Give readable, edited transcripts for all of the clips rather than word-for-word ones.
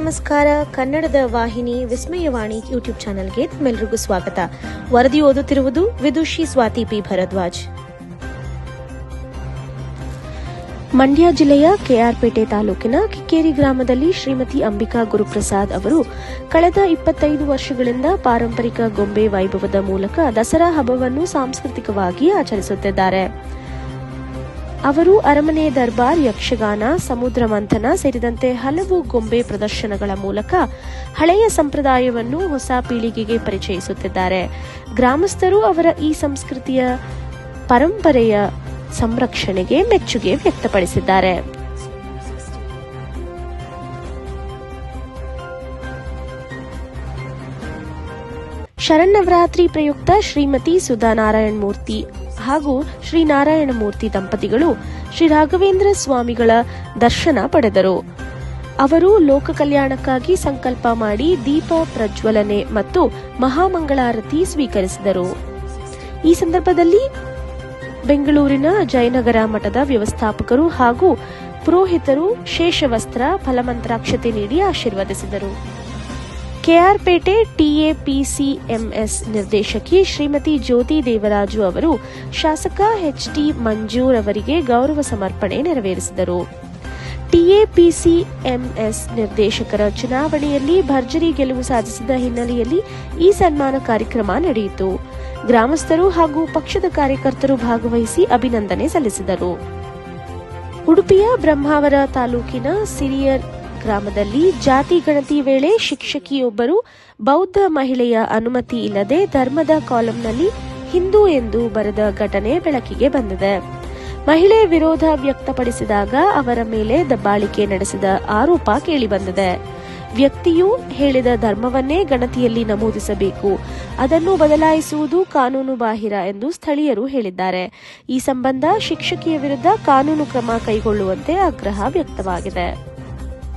ನಮಸ್ಕಾರ. ಕನ್ನಡದ ವಾಹಿನಿ ವಿಸ್ಮಯವಾಣಿ ಯೂಟ್ಯೂಬ್ ಚಾನೆಲ್ಗೆ ತಮ್ಮೆಲ್ಲರಿಗೂ ಸ್ವಾಗತ. ವರದಿ ಓದುತ್ತಿರುವುದು ವಿದುಷಿ ಸ್ವಾತಿ ಪಿ ಭರದ್ವಾಜ್. ಮಂಡ್ಯ ಜಿಲ್ಲೆಯ ಕೆಆರ್ಪೇಟೆ ತಾಲೂಕಿನ ಕಿಕ್ಕೇರಿ ಗ್ರಾಮದಲ್ಲಿ ಶ್ರೀಮತಿ ಅಂಬಿಕಾ ಗುರುಪ್ರಸಾದ್ ಅವರು ಕಳೆದ 25 ವರ್ಷಗಳಿಂದ ಪಾರಂಪರಿಕ ಗೊಂಬೆ ವೈಭವದ ಮೂಲಕ ದಸರಾ ಹಬ್ಬವನ್ನು ಸಾಂಸ್ಕೃತಿಕವಾಗಿ ಆಚರಿಸುತ್ತಿದ್ದಾರೆ. ಅವರು ಅರಮನೆ ದರ್ಬಾರ್, ಯಕ್ಷಗಾನ, ಸಮುದ್ರ ಮಂಥನ ಸೇರಿದಂತೆ ಹಲವು ಗೊಂಬೆ ಪ್ರದರ್ಶನಗಳ ಮೂಲಕ ಹಳೆಯ ಸಂಪ್ರದಾಯವನ್ನು ಹೊಸ ಪೀಳಿಗೆಗೆ ಪರಿಚಯಿಸುತ್ತಿದ್ದಾರೆ. ಗ್ರಾಮಸ್ಥರು ಅವರ ಈ ಸಂಸ್ಕೃತಿಯ ಪರಂಪರೆಯ ಸಂರಕ್ಷಣೆಗೆ ಮೆಚ್ಚುಗೆ ವ್ಯಕ್ತಪಡಿಸಿದ್ದಾರೆ. ಶರನ್ನವರಾತ್ರಿ ಪ್ರಯುಕ್ತ ಶ್ರೀಮತಿ ಸುಧಾ ನಾರಾಯಣ ಮೂರ್ತಿ ಹಾಗೂ ಶ್ರೀ ನಾರಾಯಣ ಮೂರ್ತಿ ದಂಪತಿಗಳು ಶ್ರೀ ರಾಘವೇಂದ್ರ ಸ್ವಾಮಿಗಳ ದರ್ಶನ ಪಡೆದರು. ಅವರು ಲೋಕ ಕಲ್ಯಾಣಕ್ಕಾಗಿ ಸಂಕಲ್ಪ ಮಾಡಿ ದೀಪ ಪ್ರಜ್ವಲನೆ ಮತ್ತು ಮಹಾಮಂಗಳಾರತಿ ಸ್ವೀಕರಿಸಿದರು. ಈ ಸಂದರ್ಭದಲ್ಲಿ ಬೆಂಗಳೂರಿನ ಜಯನಗರ ಮಠದ ವ್ಯವಸ್ಥಾಪಕರು ಹಾಗೂ ಪುರೋಹಿತರು ಶೇಷವಸ್ತ್ರ, ಫಲಮಂತ್ರಾಕ್ಷತೆ ನೀಡಿ ಆಶೀರ್ವದಿಸಿದರು. ಕೆಆರ್ಪೇಟೆ ಟಿಎಪಿಸಿಎಂಎಸ್ ನಿರ್ದೇಶಕಿ ಶ್ರೀಮತಿ ಜ್ಯೋತಿ ದೇವರಾಜು ಅವರು ಶಾಸಕ ಎಚ್ಟಿ ಮಂಜೂರ್ ಅವರಿಗೆ ಗೌರವ ಸಮರ್ಪಣೆ ನೆರವೇರಿಸಿದರು. ಟಿಎಪಿಸಿಎಂಎಸ್ ನಿರ್ದೇಶಕರ ಚುನಾವಣೆಯಲ್ಲಿ ಭರ್ಜರಿ ಗೆಲುವು ಸಾಧಿಸಿದ ಹಿನ್ನೆಲೆಯಲ್ಲಿ ಈ ಸನ್ಮಾನ ಕಾರ್ಯಕ್ರಮ ನಡೆಯಿತು. ಗ್ರಾಮಸ್ಥರು ಹಾಗೂ ಪಕ್ಷದ ಕಾರ್ಯಕರ್ತರು ಭಾಗವಹಿಸಿ ಅಭಿನಂದನೆ ಸಲ್ಲಿಸಿದರು. ಉಡುಪಿಯ ಬ್ರಹ್ಮಾವರ ತಾಲೂಕಿನ ಸಿರಿಯರ್ ಗ್ರಾಮದಲ್ಲಿ ಜಾತಿ ಗಣತಿ ವೇಳೆ ಶಿಕ್ಷಕಿಯೊಬ್ಬರು ಬೌದ್ಧ ಮಹಿಳೆಯ ಅನುಮತಿ ಇಲ್ಲದೆ ಧರ್ಮದ ಕಾಲಂನಲ್ಲಿ ಹಿಂದೂ ಎಂದು ಬರೆದ ಘಟನೆ ಬೆಳಕಿಗೆ ಬಂದಿದೆ. ಮಹಿಳೆ ವಿರೋಧ ವ್ಯಕ್ತಪಡಿಸಿದಾಗ ಅವರ ಮೇಲೆ ದಬ್ಬಾಳಿಕೆ ನಡೆಸಿದ ಆರೋಪ ಕೇಳಿಬಂದಿದೆ. ವ್ಯಕ್ತಿಯು ಹೇಳಿದ ಧರ್ಮವನ್ನೇ ಗಣತಿಯಲ್ಲಿ ನಮೂದಿಸಬೇಕು, ಅದನ್ನು ಬದಲಾಯಿಸುವುದು ಕಾನೂನು ಬಾಹಿರ ಎಂದು ಸ್ಥಳೀಯರು ಹೇಳಿದ್ದಾರೆ. ಈ ಸಂಬಂಧ ಶಿಕ್ಷಕಿಯ ವಿರುದ್ಧ ಕಾನೂನು ಕ್ರಮ ಕೈಗೊಳ್ಳುವಂತೆ ಆಗ್ರಹ ವ್ಯಕ್ತವಾಗಿದೆ.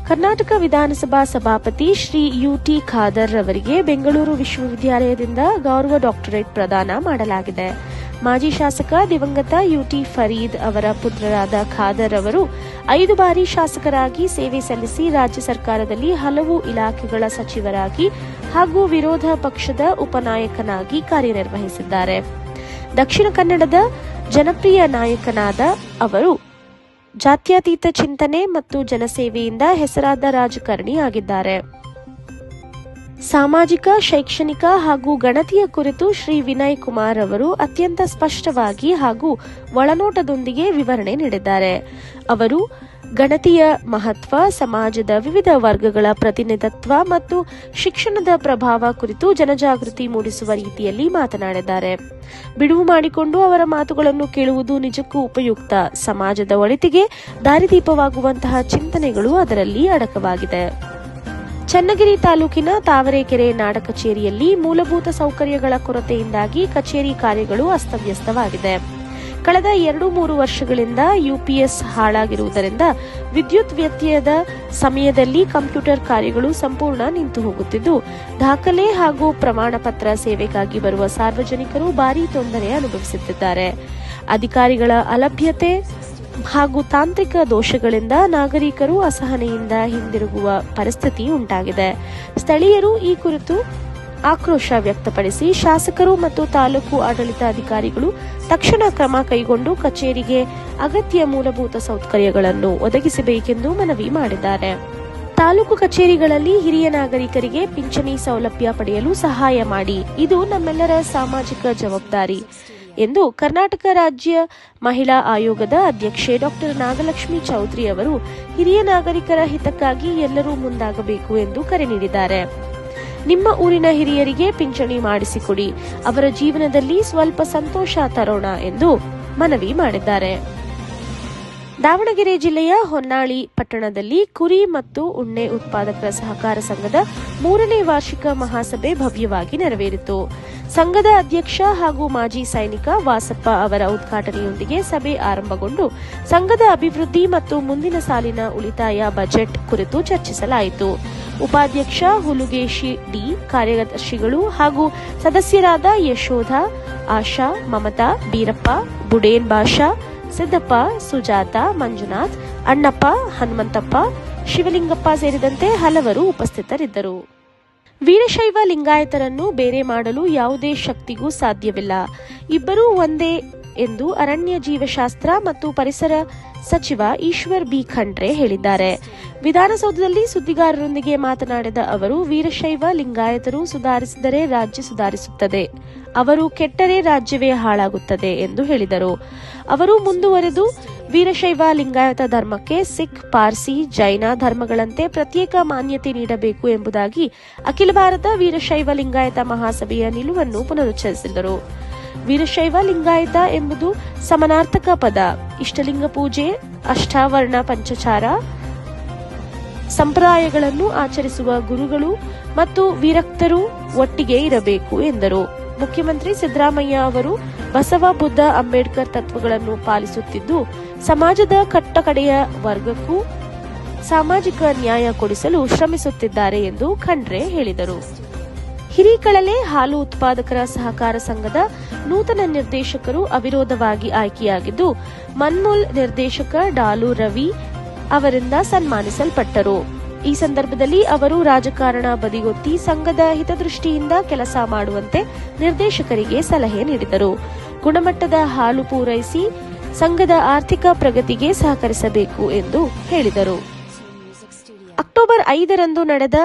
ಕರ್ನಾಟಕ ವಿಧಾನಸಭಾ ಸಭಾಪತಿ ಶ್ರೀ ಯುಟಿ ಖಾದರ್ ಅವರಿಗೆ ಬೆಂಗಳೂರು ವಿಶ್ವವಿದ್ಯಾಲಯದಿಂದ ಗೌರವ ಡಾಕ್ಟರೇಟ್ ಪ್ರದಾನ ಮಾಡಲಾಗಿದೆ. ಮಾಜಿ ಶಾಸಕ ದಿವಂಗತ ಯುಟಿ ಫರೀದ್ ಅವರ ಪುತ್ರರಾದ ಖಾದರ್ ಅವರು 5 ಬಾರಿ ಶಾಸಕರಾಗಿ ಸೇವೆ ಸಲ್ಲಿಸಿ ರಾಜ್ಯ ಸರ್ಕಾರದಲ್ಲಿ ಹಲವು ಇಲಾಖೆಗಳ ಸಚಿವರಾಗಿ ಹಾಗೂ ವಿರೋಧ ಪಕ್ಷದ ಉಪನಾಯಕನಾಗಿ ಕಾರ್ಯನಿರ್ವಹಿಸಿದ್ದಾರೆ. ದಕ್ಷಿಣ ಕನ್ನಡದ ಜನಪ್ರಿಯ ನಾಯಕನಾದ ಅವರು ಜಾತ್ಯತೀತ ಚಿಂತನೆ ಮತ್ತು ಜನಸೇವೆಯಿಂದ ಹೆಸರಾದ ರಾಜಕಾರಣಿಯಾಗಿದ್ದಾರೆ. ಸಾಮಾಜಿಕ, ಶೈಕ್ಷಣಿಕ ಹಾಗೂ ಗಣತಿಯ ಕುರಿತು ಶ್ರೀ ವಿನಯ್ ಕುಮಾರ್ ಅವರು ಅತ್ಯಂತ ಸ್ಪಷ್ಟವಾಗಿ ಹಾಗೂ ಒಳನೋಟದೊಂದಿಗೆ ವಿವರಣೆ ನೀಡಿದ್ದಾರೆ. ಅವರು ಗಣತಿಯ ಮಹತ್ವ, ಸಮಾಜದ ವಿವಿಧ ವರ್ಗಗಳ ಪ್ರತಿನಿಧಿತ್ವ ಮತ್ತು ಶಿಕ್ಷಣದ ಪ್ರಭಾವ ಕುರಿತು ಜನಜಾಗೃತಿ ಮೂಡಿಸುವ ರೀತಿಯಲ್ಲಿ ಮಾತನಾಡಿದ್ದಾರೆ. ಬಿಡುವು ಮಾಡಿಕೊಂಡು ಅವರ ಮಾತುಗಳನ್ನು ಕೇಳುವುದು ನಿಜಕ್ಕೂ ಉಪಯುಕ್ತ. ಸಮಾಜದ ಒಳಿತಿಗೆ ದಾರಿದೀಪವಾಗುವಂತಹ ಚಿಂತನೆಗಳು ಅದರಲ್ಲಿ ಅಡಕವಾಗಿದೆ. ಚನ್ನಗಿರಿ ತಾಲೂಕಿನ ತಾವರೆಕೆರೆ ನಾಡ ಕಚೇರಿಯಲ್ಲಿ ಮೂಲಭೂತ ಸೌಕರ್ಯಗಳ ಕೊರತೆಯಿಂದಾಗಿ ಕಚೇರಿ ಕಾರ್ಯಗಳು ಅಸ್ತವ್ಯಸ್ತವಾಗಿದೆ. ಕಳೆದ 2-3 ವರ್ಷಗಳಿಂದ ಯುಪಿಎಸ್ ಹಾಳಾಗಿರುವುದರಿಂದ ವಿದ್ಯುತ್ ವ್ಯತ್ಯಯದ ಸಮಯದಲ್ಲಿ ಕಂಪ್ಯೂಟರ್ ಕಾರ್ಯಗಳು ಸಂಪೂರ್ಣ ನಿಂತು ಹೋಗುತ್ತಿದ್ದು, ದಾಖಲೆ ಹಾಗೂ ಪ್ರಮಾಣ ಪತ್ರ ಸೇವೆಗಾಗಿ ಬರುವ ಸಾರ್ವಜನಿಕರು ಭಾರೀ ತೊಂದರೆ ಅನುಭವಿಸುತ್ತಿದ್ದಾರೆ. ಅಧಿಕಾರಿಗಳ ಅಲಭ್ಯತೆ ಹಾಗೂ ತಾಂತ್ರಿಕ ದೋಷಗಳಿಂದ ನಾಗರಿಕರು ಅಸಹನೆಯಿಂದ ಹಿಂದಿರುಗುವ ಪರಿಸ್ಥಿತಿ ಉಂಟಾಗಿದೆ. ಸ್ಥಳೀಯರು ಈ ಕುರಿತು ಆಕ್ರೋಶ ವ್ಯಕ್ತಪಡಿಸಿ ಶಾಸಕರು ಮತ್ತು ತಾಲೂಕು ಆಡಳಿತಾಧಿಕಾರಿಗಳು ತಕ್ಷಣ ಕ್ರಮ ಕೈಗೊಂಡು ಕಚೇರಿಗೆ ಅಗತ್ಯ ಮೂಲಭೂತ ಸೌಕರ್ಯಗಳನ್ನು ಒದಗಿಸಬೇಕೆಂದು ಮನವಿ ಮಾಡಿದ್ದಾರೆ. ತಾಲೂಕು ಕಚೇರಿಗಳಲ್ಲಿ ಹಿರಿಯ ನಾಗರಿಕರಿಗೆ ಪಿಂಚಣಿ ಸೌಲಭ್ಯ ಪಡೆಯಲು ಸಹಾಯ ಮಾಡಿ, ಇದು ನಮ್ಮೆಲ್ಲರ ಸಾಮಾಜಿಕ ಜವಾಬ್ದಾರಿ ಎಂದು ಕರ್ನಾಟಕ ರಾಜ್ಯ ಮಹಿಳಾ ಆಯೋಗದ ಅಧ್ಯಕ್ಷೆ ಡಾಕ್ಟರ್ ನಾಗಲಕ್ಷ್ಮಿ ಚೌಧರಿ ಅವರು ಹಿರಿಯ ನಾಗರಿಕರ ಹಿತಕ್ಕಾಗಿ ಎಲ್ಲರೂ ಮುಂದಾಗಬೇಕು ಎಂದು ಕರೆ ನೀಡಿದ್ದಾರೆ. ನಿಮ್ಮ ಊರಿನ ಹಿರಿಯರಿಗೆ ಪಿಂಚಣಿ ಮಾಡಿಸಿಕೊಡಿ, ಅವರ ಜೀವನದಲ್ಲಿ ಸ್ವಲ್ಪ ಸಂತೋಷ ತರೋಣ ಎಂದು ಮನವಿ ಮಾಡಿದ್ದಾರೆ. ದಾವಣಗೆರೆ ಜಿಲ್ಲೆಯ ಹೊನ್ನಾಳಿ ಪಟ್ಟಣದಲ್ಲಿ ಕುರಿ ಮತ್ತು ಉಣ್ಣೆ ಉತ್ಪಾದಕರ ಸಹಕಾರ ಸಂಘದ 3ನೇ ವಾರ್ಷಿಕ ಮಹಾಸಭೆ ಭವ್ಯವಾಗಿ ನೆರವೇರಿತು. ಸಂಘದ ಅಧ್ಯಕ್ಷ ಹಾಗೂ ಮಾಜಿ ಸೈನಿಕ ವಾಸಪ್ಪ ಅವರ ಉದ್ಘಾಟನೆಯೊಂದಿಗೆ ಸಭೆ ಆರಂಭಗೊಂಡು ಸಂಘದ ಅಭಿವೃದ್ಧಿ ಮತ್ತು ಮುಂದಿನ ಸಾಲಿನ ಉಳಿತಾಯ ಬಜೆಟ್ ಕುರಿತು ಚರ್ಚಿಸಲಾಯಿತು. ಉಪಾಧ್ಯಕ್ಷ ಹುಲುಗೇಶಿ ಡಿ, ಕಾರ್ಯದರ್ಶಿಗಳು ಹಾಗೂ ಸದಸ್ಯರಾದ ಯಶೋಧ, ಆಶಾ, ಮಮತಾ, ಬೀರಪ್ಪ, ಬುಡೇನ್ ಬಾಷಾ, ಸಿದ್ದಪ್ಪ, ಸುಜಾತ, ಮಂಜುನಾಥ್, ಅಣ್ಣಪ್ಪ, ಹನುಮಂತಪ್ಪ, ಶಿವಲಿಂಗಪ್ಪ ಸೇರಿದಂತೆ ಹಲವರು ಉಪಸ್ಥಿತರಿದ್ದರು. ವೀರಶೈವ ಲಿಂಗಾಯತರನ್ನು ಬೇರೆ ಮಾಡಲು ಯಾವುದೇ ಶಕ್ತಿಗೂ ಸಾಧ್ಯವಿಲ್ಲ. ಇಬ್ಬರೂ ಒಂದೇ ಎಂದು ಅರಣ್ಯ ಜೀವಶಾಸ್ತ್ರ ಮತ್ತು ಪರಿಸರ ಸಚಿವ ಈಶ್ವರ್ ಬಿ ಖಂಡ್ರೆ ಹೇಳಿದ್ದಾರೆ. ವಿಧಾನಸೌಧದಲ್ಲಿ ಸುದ್ದಿಗಾರರೊಂದಿಗೆ ಮಾತನಾಡಿದ ಅವರು, ವೀರಶೈವ ಲಿಂಗಾಯತರು ಸುಧಾರಿಸಿದರೆ ರಾಜ್ಯ ಸುಧಾರಿಸುತ್ತದೆ, ಅವರು ಕೆಟ್ಟರೆ ರಾಜ್ಯವೇ ಹಾಳಾಗುತ್ತದೆ ಎಂದು ಹೇಳಿದರು. ಅವರು ಮುಂದುವರೆದು, ವೀರಶೈವ ಲಿಂಗಾಯತ ಧರ್ಮಕ್ಕೆ ಸಿಖ್, ಪಾರ್ಸಿ, ಜೈನ ಧರ್ಮಗಳಂತೆ ಪ್ರತ್ಯೇಕ ಮಾನ್ಯತೆ ನೀಡಬೇಕು ಎಂಬುದಾಗಿ ಅಖಿಲ ಭಾರತ ವೀರಶೈವ ಲಿಂಗಾಯತ ಮಹಾಸಭೆಯ ನಿಲುವನ್ನು ಪುನರುಚ್ಚರಿಸಿದರು. ವೀರಶೈವ ಲಿಂಗಾಯತ ಎಂಬುದು ಸಮಾನಾರ್ಥಕ ಪದ. ಇಷ್ಟಲಿಂಗ ಪೂಜೆ, ಅಷ್ಟಾವರಣ ಪಂಚಚಾರ ಸಂಪ್ರದಾಯಗಳನ್ನು ಆಚರಿಸುವ ಗುರುಗಳು ಮತ್ತು ವಿರಕ್ತರು ಒಟ್ಟಿಗೆ ಇರಬೇಕು ಎಂದರು. ಮುಖ್ಯಮಂತ್ರಿ ಸಿದ್ದರಾಮಯ್ಯ ಅವರು ಬಸವ, ಬುದ್ಧ, ಅಂಬೇಡ್ಕರ್ ತತ್ವಗಳನ್ನು ಪಾಲಿಸುತ್ತಿದ್ದು, ಸಮಾಜದ ಕಟ್ಟಕಡೆಯ ವರ್ಗಕ್ಕೂ ಸಾಮಾಜಿಕ ನ್ಯಾಯ ಕೊಡಿಸಲು ಶ್ರಮಿಸುತ್ತಿದ್ದಾರೆ ಎಂದು ಖಂಡ್ರೆ ಹೇಳಿದರು. ಹಿರೀಕಳಲೆ ಹಾಲು ಉತ್ಪಾದಕರ ಸಹಕಾರ ಸಂಘದ ನೂತನ ನಿರ್ದೇಶಕರು ಅವಿರೋಧವಾಗಿ ಆಯ್ಕೆಯಾಗಿದ್ದು, ಮನ್ಮೂಲ್ ನಿರ್ದೇಶಕ ಡಾಲು ರವಿ ಅವರಿಂದ ಸನ್ಮಾನಿಸಲ್ಪಟ್ಟರು. ಈ ಸಂದರ್ಭದಲ್ಲಿ ಅವರು ರಾಜಕಾರಣ ಬದಿಗೊತ್ತಿ ಸಂಘದ ಹಿತದೃಷ್ಟಿಯಿಂದ ಕೆಲಸ ಮಾಡುವಂತೆ ನಿರ್ದೇಶಕರಿಗೆ ಸಲಹೆ ನೀಡಿದರು. ಗುಣಮಟ್ಟದ ಹಾಲು ಪೂರೈಸಿ ಸಂಘದ ಆರ್ಥಿಕ ಪ್ರಗತಿಗೆ ಸಹಕರಿಸಬೇಕು ಎಂದು ಹೇಳಿದರು. ಅಕ್ಟೋಬರ್ 5ರಂದು ನಡೆದ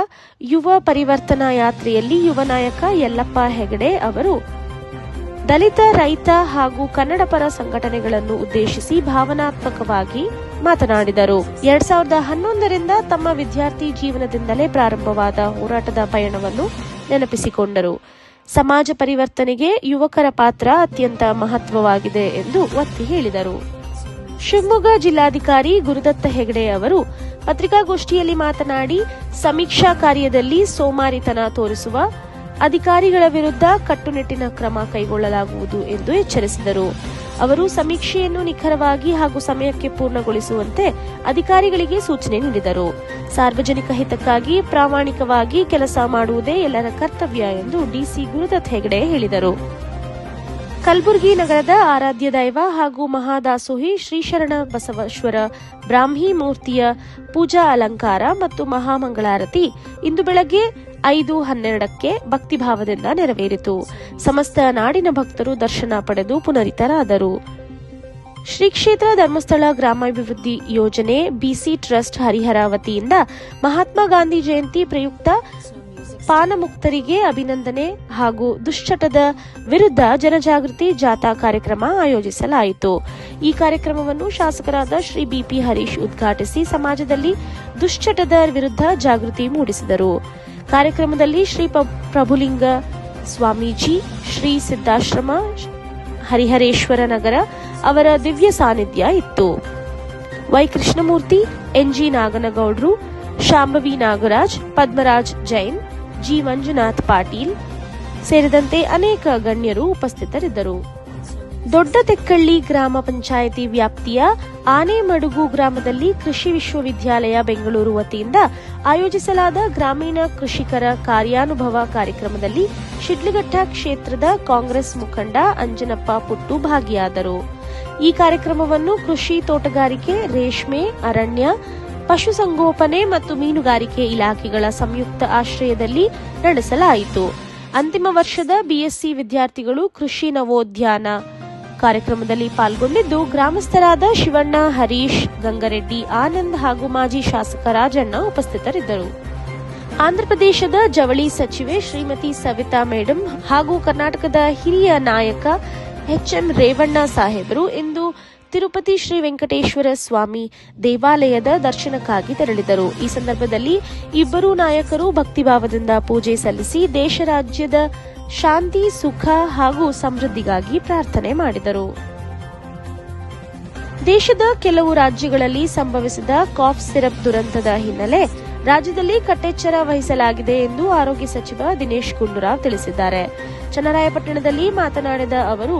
ಯುವ ಪರಿವರ್ತನಾ ಯಾತ್ರೆಯಲ್ಲಿ ಯುವ ನಾಯಕ ಯಲ್ಲಪ್ಪ ಹೆಗಡೆ ಅವರು ದಲಿತ, ರೈತ ಹಾಗೂ ಕನ್ನಡ ಪರ ಸಂಘಟನೆಗಳನ್ನು ಉದ್ದೇಶಿಸಿ ಭಾವನಾತ್ಮಕವಾಗಿ ಮಾತನಾಡಿದರು. 2011ರಿಂದ ತಮ್ಮ ವಿದ್ಯಾರ್ಥಿ ಜೀವನದಿಂದಲೇ ಪ್ರಾರಂಭವಾದ ಹೋರಾಟದ ಪಯಣವನ್ನು ನೆನಪಿಸಿಕೊಂಡರು. ಸಮಾಜ ಪರಿವರ್ತನೆಗೆ ಯುವಕರ ಪಾತ್ರ ಅತ್ಯಂತ ಮಹತ್ವವಾಗಿದೆ ಎಂದು ಒತ್ತಿ ಹೇಳಿದರು. ಶಿವಮೊಗ್ಗ ಜಿಲ್ಲಾಧಿಕಾರಿ ಗುರುದತ್ತ ಹೆಗಡೆ ಅವರು ಪತ್ರಿಕಾಗೋಷ್ಠಿಯಲ್ಲಿ ಮಾತನಾಡಿ, ಸಮೀಕ್ಷಾ ಕಾರ್ಯದಲ್ಲಿ ಸೋಮಾರಿತನ ತೋರಿಸುವ ಅಧಿಕಾರಿಗಳ ವಿರುದ್ಧ ಕಟ್ಟುನಿಟ್ಟಿನ ಕ್ರಮ ಕೈಗೊಳ್ಳಲಾಗುವುದು ಎಂದು ಎಚ್ಚರಿಸಿದರು. ಅವರು ಸಮೀಕ್ಷೆಯನ್ನು ನಿಖರವಾಗಿ ಹಾಗೂ ಸಮಯಕ್ಕೆ ಪೂರ್ಣಗೊಳಿಸುವಂತೆ ಅಧಿಕಾರಿಗಳಿಗೆ ಸೂಚನೆ ನೀಡಿದರು. ಸಾರ್ವಜನಿಕ ಹಿತಕ್ಕಾಗಿ ಪ್ರಾಮಾಣಿಕವಾಗಿ ಕೆಲಸ ಮಾಡುವುದೇ ಎಲ್ಲರ ಕರ್ತವ್ಯ ಎಂದು ಡಿಸಿ ಗುರುದತ್ ಹೆಗಡೆ ಹೇಳಿದರು. ಕಲಬುರಗಿ ನಗರದ ಆರಾಧ್ಯ ದೈವ ಹಾಗೂ ಮಹಾದಾಸೋಹಿ ಶ್ರೀ ಶರಣ ಬಸವೇಶ್ವರ ಬ್ರಾಹ್ಮಿ ಮೂರ್ತಿಯ ಪೂಜಾ ಅಲಂಕಾರ ಮತ್ತು ಮಹಾಮಂಗಳಾರತಿ ಇಂದು ಬೆಳಗ್ಗೆ 5:12ಕ್ಕೆ ಭಕ್ತಿಭಾವದಿಂದ ನೆರವೇರಿತು. ಸಮಸ್ತ ನಾಡಿನ ಭಕ್ತರು ದರ್ಶನ ಪಡೆದು ಪುನರಿತರಾದರು. ಶ್ರೀ ಕ್ಷೇತ್ರ ಧರ್ಮಸ್ಥಳ ಗ್ರಾಮಾಭಿವೃದ್ಧಿ ಯೋಜನೆ ಬಿಸಿ ಟ್ರಸ್ಟ್ ಹರಿಹರ ವತಿಯಿಂದ ಮಹಾತ್ಮ ಗಾಂಧಿ ಜಯಂತಿ ಪ್ರಯುಕ್ತ ಪಾನಮುಕ್ತರಿಗೆ ಅಭಿನಂದನೆ ಹಾಗೂ ದುಶ್ಚಟದ ವಿರುದ್ಧ ಜನಜಾಗೃತಿ ಜಾಥಾ ಕಾರ್ಯಕ್ರಮ ಆಯೋಜಿಸಲಾಯಿತು. ಈ ಕಾರ್ಯಕ್ರಮವನ್ನು ಶಾಸಕರಾದ ಶ್ರೀ ಬಿಪಿ ಹರೀಶ್ ಉದ್ಘಾಟಿಸಿ ಸಮಾಜದಲ್ಲಿ ದುಶ್ಚಟದ ವಿರುದ್ಧ ಜಾಗೃತಿ ಮೂಡಿಸಿದರು. ಕಾರ್ಯಕ್ರಮದಲ್ಲಿ ಶ್ರೀ ಪ್ರಭುಲಿಂಗ ಸ್ವಾಮೀಜಿ, ಶ್ರೀ ಸಿದ್ದಾಶ್ರಮ ಹರಿಹರೇಶ್ವರ ನಗರ ಅವರ ದಿವ್ಯ ಸಾನ್ನಿಧ್ಯ ಇತ್ತು. ವೈ ಕೃಷ್ಣಮೂರ್ತಿ, ಎನ್ಜಿ ನಾಗನಗೌಡ್ರು, ಶಾಂಭವಿ ನಾಗರಾಜ್, ಪದ್ಮರಾಜ್ ಜೈನ್, ಜಿ ಮಂಜುನಾಥ್ ಪಾಟೀಲ್ ಸೇರಿದಂತೆ ಅನೇಕ ಗಣ್ಯರು ಉಪಸ್ಥಿತರಿದ್ದರು. ದೊಡ್ಡ ತೆಕ್ಕಳ್ಳಿ ಗ್ರಾಮ ಪಂಚಾಯಿತಿ ವ್ಯಾಪ್ತಿಯ ಆನೆಮಡುಗು ಗ್ರಾಮದಲ್ಲಿ ಕೃಷಿ ವಿಶ್ವವಿದ್ಯಾಲಯ ಬೆಂಗಳೂರು ವತಿಯಿಂದ ಆಯೋಜಿಸಲಾದ ಗ್ರಾಮೀಣ ಕೃಷಿಕರ ಕಾರ್ಯಾನುಭವ ಕಾರ್ಯಕ್ರಮದಲ್ಲಿ ಶಿಡ್ಲಘಟ್ಟ ಕ್ಷೇತ್ರದ ಕಾಂಗ್ರೆಸ್ ಮುಖಂಡ ಅಂಜನಪ್ಪ ಪುಟ್ಟು ಭಾಗಿಯಾದರು. ಈ ಕಾರ್ಯಕ್ರಮವನ್ನು ಕೃಷಿ, ತೋಟಗಾರಿಕೆ, ರೇಷ್ಮೆ, ಅರಣ್ಯ, ಪಶುಸಂಗೋಪನೆ ಮತ್ತು ಮೀನುಗಾರಿಕೆ ಇಲಾಖೆಗಳ ಸಂಯುಕ್ತ ಆಶ್ರಯದಲ್ಲಿ ನಡೆಸಲಾಯಿತು. ಅಂತಿಮ ವರ್ಷದ ಬಿಎಸ್ಸಿ ವಿದ್ಯಾರ್ಥಿಗಳು ಕೃಷಿ ನವೋದ್ಯಾನ ಕಾರ್ಯಕ್ರಮದಲ್ಲಿ ಪಾಲ್ಗೊಂಡಿದ್ದು, ಗ್ರಾಮಸ್ಥರಾದ ಶಿವಣ್ಣ, ಹರೀಶ್, ಗಂಗರೆಡ್ಡಿ, ಆನಂದ್ ಹಾಗೂ ಮಾಜಿ ಶಾಸಕ ರಾಜಣ್ಣ ಉಪಸ್ಥಿತರಿದ್ದರು. ಆಂಧ್ರಪ್ರದೇಶದ ಜವಳಿ ಸಚಿವೆ ಶ್ರೀಮತಿ ಸವಿತಾ ಮೇಡಂ ಹಾಗೂ ಕರ್ನಾಟಕದ ಹಿರಿಯ ನಾಯಕ ಎಚ್ಎಂ ರೇವಣ್ಣ ಸಾಹೇಬರು ಇಂದು ತಿರುಪತಿ ಶ್ರೀ ವೆಂಕಟೇಶ್ವರ ಸ್ವಾಮಿ ದೇವಾಲಯದ ದರ್ಶನಕ್ಕಾಗಿ ತೆರಳಿದರು. ಈ ಸಂದರ್ಭದಲ್ಲಿ ಇಬ್ಬರೂ ನಾಯಕರು ಭಕ್ತಿಭಾವದಿಂದ ಪೂಜೆ ಸಲ್ಲಿಸಿ ದೇಶ ರಾಜ್ಯದ ಶಾಂತಿ, ಸುಖ ಹಾಗೂ ಸಮೃದ್ಧಿಗಾಗಿ ಪ್ರಾರ್ಥನೆ ಮಾಡಿದರು. ದೇಶದ ಕೆಲವು ರಾಜ್ಯಗಳಲ್ಲಿ ಸಂಭವಿಸಿದ ಕಾಫ್ ಸಿರಪ್ ದುರಂತದ ಹಿನ್ನೆಲೆ ರಾಜ್ಯದಲ್ಲಿ ಕಟ್ಟೆಚ್ಚರ ವಹಿಸಲಾಗಿದೆ ಎಂದು ಆರೋಗ್ಯ ಸಚಿವ ದಿನೇಶ್ ಗುಂಡೂರಾವ್ ತಿಳಿಸಿದ್ದಾರೆ. ಚನ್ನರಾಯಪಟ್ಟಣದಲ್ಲಿ ಮಾತನಾಡಿದ ಅವರು,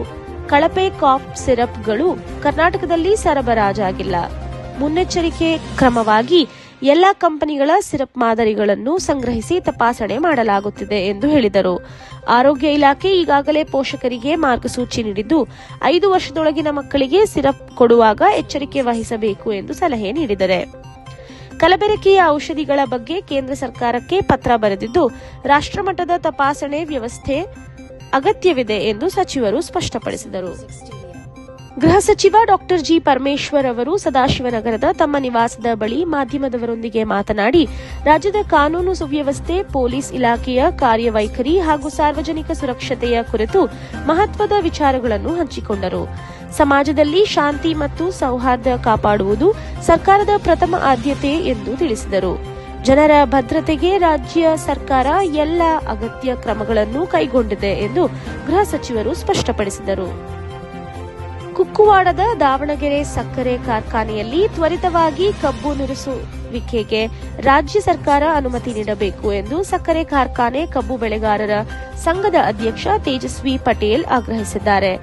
ಕಳಪೆ ಕಾಫ್ ಸಿರಪ್ಗಳು ಕರ್ನಾಟಕದಲ್ಲಿ ಸರಬರಾಜಾಗಿಲ್ಲ. ಮುನ್ನೆಚ್ಚರಿಕೆ ಕ್ರಮವಾಗಿ ಎಲ್ಲಾ ಕಂಪನಿಗಳ ಸಿರಪ್ ಮಾದರಿಗಳನ್ನು ಸಂಗ್ರಹಿಸಿ ತಪಾಸಣೆ ಮಾಡಲಾಗುತ್ತಿದೆ ಎಂದು ಹೇಳಿದರು. ಆರೋಗ್ಯ ಇಲಾಖೆ ಈಗಾಗಲೇ ಪೋಷಕರಿಗೆ ಮಾರ್ಗಸೂಚಿ ನೀಡಿದ್ದು, 5 ವರ್ಷದೊಳಗಿನ ಮಕ್ಕಳಿಗೆ ಸಿರಪ್ ಕೊಡುವಾಗ ಎಚ್ಚರಿಕೆ ವಹಿಸಬೇಕು ಎಂದು ಸಲಹೆ ನೀಡಿದ್ದಾರೆ. ಕಲಬೆರಕೆಯ ಔಷಧಿಗಳ ಬಗ್ಗೆ ಕೇಂದ್ರ ಸರ್ಕಾರಕ್ಕೆ ಪತ್ರ ಬರೆದಿದ್ದು ರಾಷ್ಟ್ರಮಟ್ಟದ ತಪಾಸಣೆ ವ್ಯವಸ್ಥೆ ಅಗತ್ಯವಿದೆ ಎಂದು ಸಚಿವರು ಸ್ಪಷ್ಟಪಡಿಸಿದರು. ಗೃಹ ಸಚಿವ ಡಾಕ್ಟರ್ ಜಿ ಪರಮೇಶ್ವರ್ ಅವರು ಸದಾಶಿವನಗರದ ತಮ್ಮ ನಿವಾಸದ ಬಳಿ ಮಾಧ್ಯಮದವರೊಂದಿಗೆ ಮಾತನಾಡಿ, ರಾಜ್ಯದ ಕಾನೂನು ಸುವ್ಯವಸ್ಥೆ, ಪೊಲೀಸ್ ಇಲಾಖೆಯ ಕಾರ್ಯವೈಖರಿ ಹಾಗೂ ಸಾರ್ವಜನಿಕ ಸುರಕ್ಷತೆಯ ಕುರಿತು ಮಹತ್ವದ ವಿಚಾರಗಳನ್ನು ಹಂಚಿಕೊಂಡರು. ಸಮಾಜದಲ್ಲಿ ಶಾಂತಿ ಮತ್ತು ಸೌಹಾರ್ದ ಕಾಪಾಡುವುದು ಸರ್ಕಾರದ ಪ್ರಥಮ ಆದ್ಯತೆ ಎಂದು ತಿಳಿಸಿದರು. ಜನರ ಭದ್ರತೆಗೆ ರಾಜ್ಯ ಸರ್ಕಾರ ಎಲ್ಲ ಅಗತ್ಯ ಕ್ರಮಗಳನ್ನು ಕೈಗೊಂಡಿದೆ ಎಂದು ಗೃಹ ಸಚಿವರು ಸ್ಪಷ್ಟಪಡಿಸಿದರು. ಕುಕ್ಕುವಾಡದ ದಾವಣಗೆರೆ ಸಕ್ಕರೆ ಕಾರ್ಖಾನೆಯಲ್ಲಿ ತ್ವರಿತವಾಗಿ ಕಬ್ಬು ನುರಿಸುವಿಕೆಗೆ ರಾಜ್ಯ ಸರ್ಕಾರ ಅನುಮತಿ ನೀಡಬೇಕು ಎಂದು ಸಕ್ಕರೆ ಕಾರ್ಖಾನೆ ಕಬ್ಬು ಬೆಳೆಗಾರರ ಸಂಘದ ಅಧ್ಯಕ್ಷ ತೇಜಸ್ವಿ ಪಟೇಲ್ ಆಗ್ರಹಿಸಿದ್ದಾರೆ.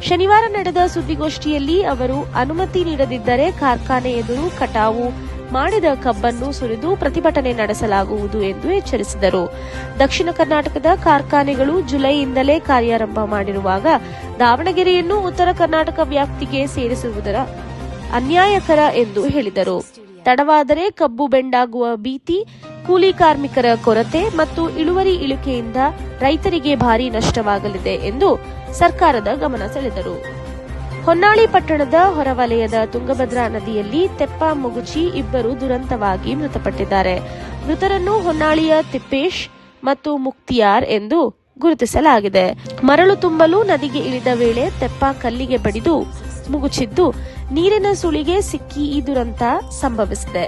ಶನಿವಾರ ನಡೆದ ಸುದ್ದಿಗೋಷ್ಠಿಯಲ್ಲಿ ಅವರು ಅನುಮತಿ ನೀಡದಿದ್ದರೆ ಕಾರ್ಖಾನೆ ಎದುರು ಕಟಾವು ಮಾಡಿದ ಕಬ್ಬನ್ನು ಸುರಿದು ಪ್ರತಿಭಟನೆ ನಡೆಸಲಾಗುವುದು ಎಂದು ಎಚ್ಚರಿಸಿದರು. ದಕ್ಷಿಣ ಕರ್ನಾಟಕದ ಕಾರ್ಖಾನೆಗಳು ಜುಲೈಯಿಂದಲೇ ಕಾರ್ಯಾರಂಭ ಮಾಡಿರುವಾಗ ದಾವಣಗೆರೆಯನ್ನು ಉತ್ತರ ಕರ್ನಾಟಕ ವ್ಯಾಪ್ತಿಗೆ ಸೇರಿಸುವುದರ ಅನ್ಯಾಯಕರ ಎಂದು ಹೇಳಿದರು. ತಡವಾದರೆ ಕಬ್ಬು ಬೆಂಡಾಗುವ ಭೀತಿ, ಕೂಲಿ ಕಾರ್ಮಿಕರ ಕೊರತೆ ಮತ್ತು ಇಳುವರಿ ಇಳಿಕೆಯಿಂದ ರೈತರಿಗೆ ಭಾರೀ ನಷ್ಟವಾಗಲಿದೆ ಎಂದು ಸರ್ಕಾರದ ಗಮನ ಸೆಳೆದರು. ಹೊನ್ನಾಳಿ ಪಟ್ಟಣದ ಹೊರವಲಯದ ತುಂಗಭದ್ರಾ ನದಿಯಲ್ಲಿ ತೆಪ್ಪ ಮುಗುಚಿ ಇಬ್ಬರು ದುರಂತವಾಗಿ ಮೃತಪಟ್ಟಿದ್ದಾರೆ. ಮೃತರನ್ನು ಹೊನ್ನಾಳಿಯ ತಿಪ್ಪೇಶ್ ಮತ್ತು ಮುಕ್ತಿಯಾರ್ ಎಂದು ಗುರುತಿಸಲಾಗಿದೆ. ಮರಳು ತುಂಬಲು ನದಿಗೆ ಇಳಿದ ವೇಳೆ ತೆಪ್ಪ ಕಲ್ಲಿಗೆ ಬಡಿದು ಮುಗುಚಿದ್ದು ನೀರಿನ ಸುಳಿಗೆ ಸಿಕ್ಕಿ ಈ ದುರಂತ ಸಂಭವಿಸಿದೆ.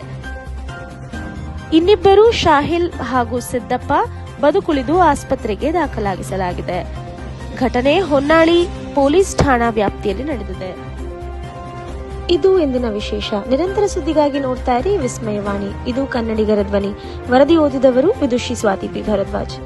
ಇನ್ನಿಬ್ಬರು ಶಾಹಿಲ್ ಹಾಗೂ ಸಿದ್ದಪ್ಪ ಬದುಕುಳಿದು ಆಸ್ಪತ್ರೆಗೆ ದಾಖಲಾಗಿಸಲಾಗಿದೆ. ಘಟನೆ ಹೊನ್ನಾಳಿ ಪೊಲೀಸ್ ಠಾಣಾ ವ್ಯಾಪ್ತಿಯಲ್ಲಿ ನಡೆದಿದೆ. ಇದು ಇಂದಿನ ವಿಶೇಷ. ನಿರಂತರ ಸುದ್ದಿಗಾಗಿ ನೋಡ್ತಾ ಇರಿ ವಿಸ್ಮಯವಾಣಿ. ಇದು ಕನ್ನಡಿಗರ ಧ್ವನಿ. ವರದಿ ಓದಿದವರು ವಿದುಷಿ ಸ್ವಾತಿ ಪಿ ಭರದ್ವಾಜ್.